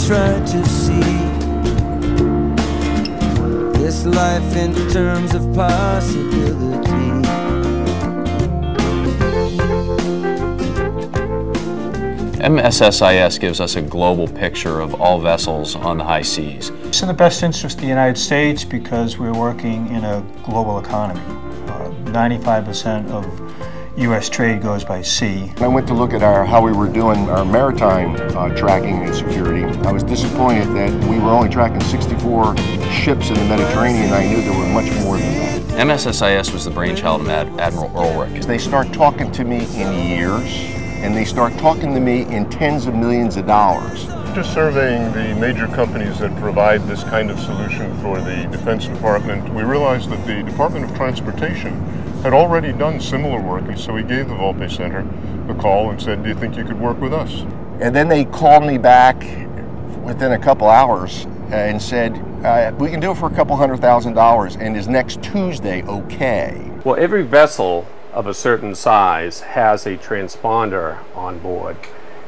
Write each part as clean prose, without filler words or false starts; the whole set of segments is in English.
try to see this life in terms of possibility. MSSIS gives us a global picture of all vessels on the high seas. It's in the best interest of the United States because we're working in a global economy. 95% of U.S. trade goes by sea. I went to look at how we were doing our maritime tracking and security. I was disappointed that we were only tracking 64 ships in the Mediterranean. I knew there were much more than that. MSSIS was the brainchild of Admiral Ulrich. They start talking to me in years, and they start talking to me in tens of millions of dollars. Just surveying the major companies that provide this kind of solution for the Defense Department, we realized that the Department of Transportation had already done similar work, and so we gave the Volpe Center a call and said, do you think you could work with us? And then they called me back within a couple hours and said, we can do it for a couple $100,000, and is next Tuesday okay? Well, every vessel of a certain size has a transponder on board,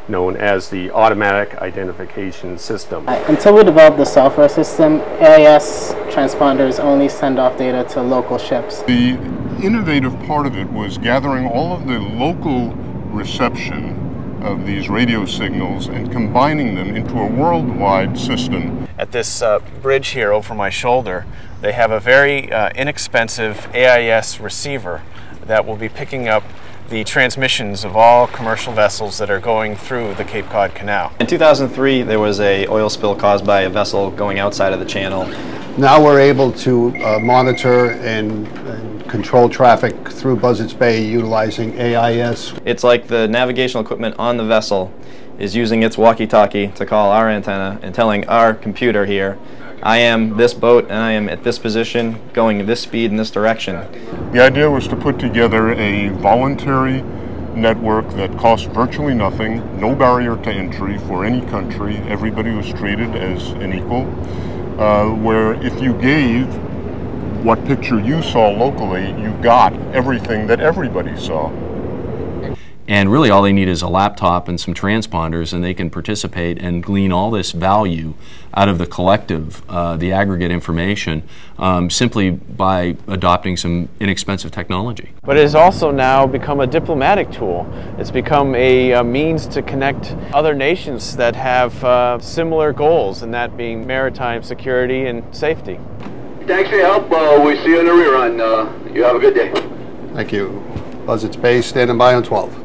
known as the Automatic Identification System. Until we developed the software system, AIS transponders only send off data to local ships. The innovative part of it was gathering all of the local reception of these radio signals and combining them into a worldwide system. At this bridge here over my shoulder, they have a very inexpensive AIS receiver that will be picking up the transmissions of all commercial vessels that are going through the Cape Cod Canal. In 2003, there was an oil spill caused by a vessel going outside of the channel. Now we're able to monitor and control traffic through Buzzards Bay utilizing AIS. It's like the navigational equipment on the vessel is using its walkie-talkie to call our antenna and telling our computer here, I am this boat and I am at this position, going this speed in this direction. The idea was to put together a voluntary network that cost virtually nothing, no barrier to entry for any country. Everybody was treated as an equal, where if you gave what picture you saw locally, you got everything that everybody saw. And really all they need is a laptop and some transponders, and they can participate and glean all this value out of the collective, the aggregate information, simply by adopting some inexpensive technology. But it has also now become a diplomatic tool. It's become a means to connect other nations that have similar goals, and that being maritime security and safety. Thanks for your help. We'll see you in the rerun. You have a good day. Thank you. Buzzards Bay standing by on 12.